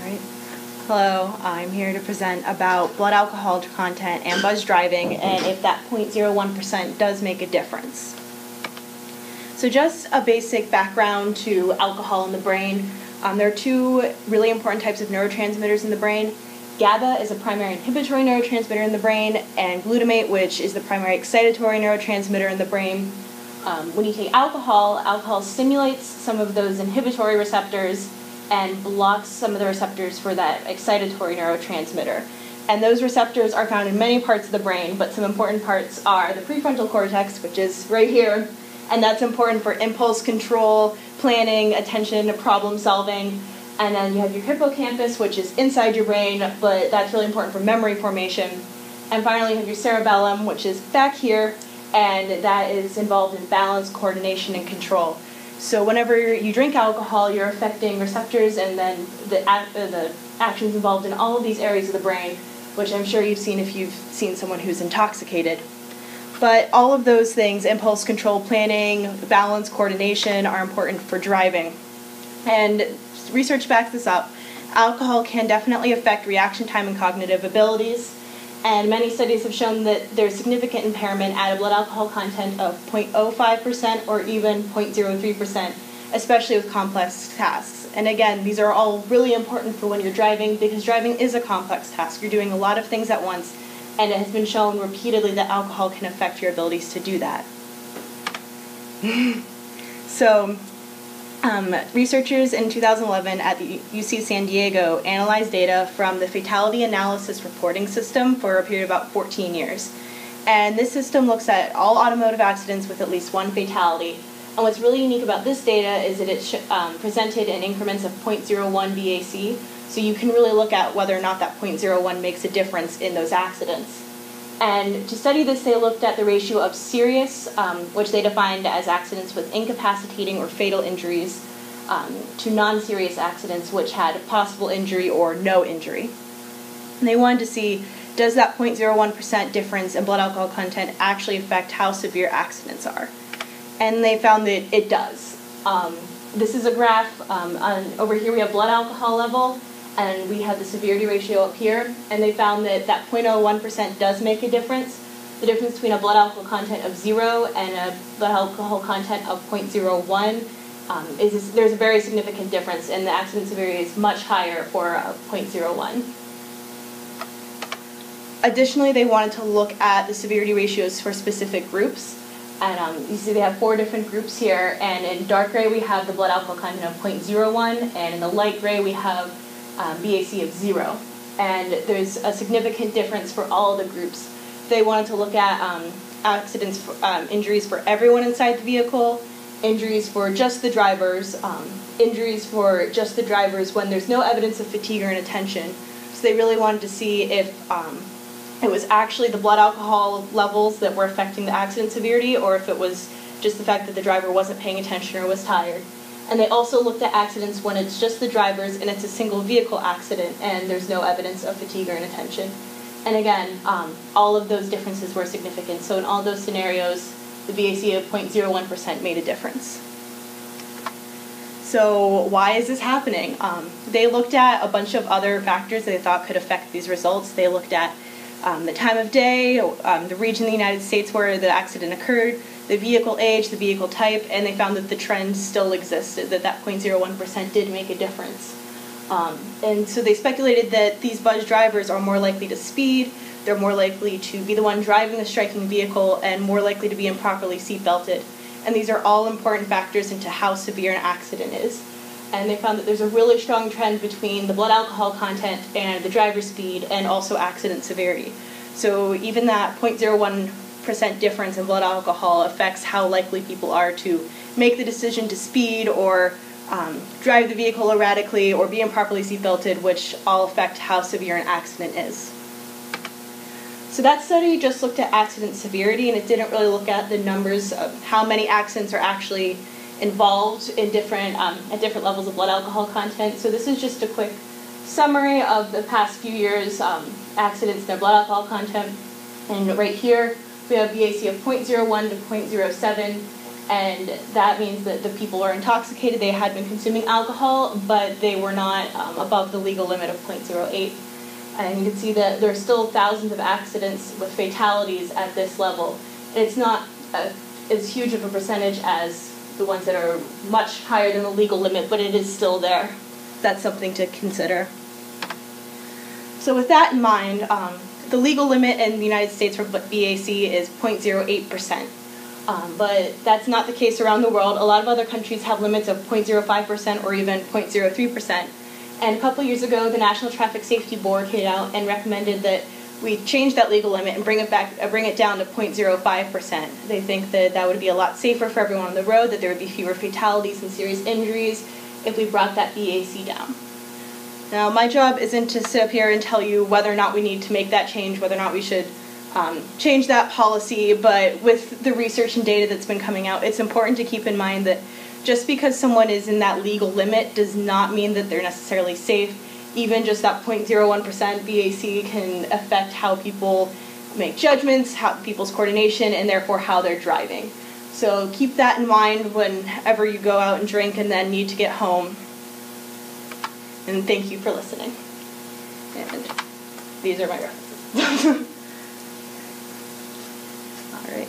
Right. Hello, I'm here to present about blood alcohol content and buzz driving and if that 0.01% does make a difference. So just a basic background to alcohol in the brain. There are two really important types of neurotransmitters in the brain. GABA is a primary inhibitory neurotransmitter in the brain, and glutamate, which is the primary excitatory neurotransmitter in the brain. When you take alcohol stimulates some of those inhibitory receptors and blocks some of the receptors for that excitatory neurotransmitter. And those receptors are found in many parts of the brain, but some important parts are the prefrontal cortex, which is right here, and that's important for impulse control, planning, attention, problem solving. And then you have your hippocampus, which is inside your brain, but that's really important for memory formation. And finally, you have your cerebellum, which is back here, and that is involved in balance, coordination, and control. So whenever you drink alcohol, you're affecting receptors and then the actions involved in all of these areas of the brain, which I'm sure you've seen if you've seen someone who's intoxicated. But all of those things, impulse control, planning, balance, coordination, are important for driving. And research backs this up. Alcohol can definitely affect reaction time and cognitive abilities. And many studies have shown that there's significant impairment at a blood alcohol content of 0.05% or even 0.03%, especially with complex tasks. And again, these are all really important for when you're driving because driving is a complex task. You're doing a lot of things at once, and it has been shown repeatedly that alcohol can affect your abilities to do that. So, researchers in 2011 at the UC San Diego analyzed data from the Fatality Analysis Reporting System for a period of about 14 years. And this system looks at all automotive accidents with at least one fatality. And what's really unique about this data is that it's presented in increments of 0.01 BAC, so you can really look at whether or not that 0.01 makes a difference in those accidents. And to study this, they looked at the ratio of serious, which they defined as accidents with incapacitating or fatal injuries, to non-serious accidents, which had possible injury or no injury. And they wanted to see, does that 0.01% difference in blood alcohol content actually affect how severe accidents are? And they found that it does. This is a graph. Over here we have blood alcohol level, and we have the severity ratio up here, and they found that that 0.01% does make a difference. The difference between a blood alcohol content of 0 and a blood alcohol content of 0.01 there's a very significant difference, and the accident severity is much higher for 0.01. Additionally, they wanted to look at the severity ratios for specific groups. And you see they have 4 different groups here, and in dark gray we have the blood alcohol content of 0.01, and in the light gray we have BAC of 0. And there's a significant difference for all the groups. They wanted to look at accidents, injuries for everyone inside the vehicle, injuries for just the drivers, injuries for just the drivers when there's no evidence of fatigue or inattention. So they really wanted to see if it was actually the blood alcohol levels that were affecting the accident severity, or if it was just the fact that the driver wasn't paying attention or was tired. And they also looked at accidents when it's just the drivers and it's a single vehicle accident and there's no evidence of fatigue or inattention. And again, all of those differences were significant. So in all those scenarios, the BAC of 0.01% made a difference. So why is this happening? They looked at a bunch of other factors they thought could affect these results. They looked at the time of day, the region of the United States where the accident occurred, the vehicle age, the vehicle type, and they found that the trend still existed, that 0.01% did make a difference. And so they speculated that these buzz drivers are more likely to speed, they're more likely to be the one driving the striking vehicle, and more likely to be improperly seatbelted. And these are all important factors into how severe an accident is. And they found that there's a really strong trend between the blood alcohol content and the driver's speed and also accident severity. So even that 0.01% difference in blood alcohol affects how likely people are to make the decision to speed or drive the vehicle erratically or be improperly seatbelted, which all affect how severe an accident is. So that study just looked at accident severity, and it didn't really look at the numbers of how many accidents are actually involved in different at different levels of blood alcohol content. So this is just a quick summary of the past few years' accidents and their blood alcohol content. And right here we have BAC of 0.01 to 0.07, and that means that the people were intoxicated, they had been consuming alcohol, but they were not above the legal limit of 0.08. And you can see that there are still thousands of accidents with fatalities at this level. It's not as huge of a percentage as the ones that are much higher than the legal limit, but it is still there. That's something to consider. So with that in mind, the legal limit in the United States for BAC is 0.08%. But that's not the case around the world. A lot of other countries have limits of 0.05% or even 0.03%. And a couple years ago, the National Traffic Safety Board came out and recommended that we change that legal limit and bring it down to 0.05%. They think that that would be a lot safer for everyone on the road, that there would be fewer fatalities and serious injuries if we brought that BAC down. Now, my job isn't to sit up here and tell you whether or not we need to make that change, whether or not we should change that policy, but with the research and data that's been coming out, it's important to keep in mind that just because someone is in that legal limit does not mean that they're necessarily safe. Even just that 0.01% BAC can affect how people make judgments, how people's coordination, and therefore how they're driving. So keep that in mind whenever you go out and drink and then need to get home. And thank you for listening. And these are my references. All right.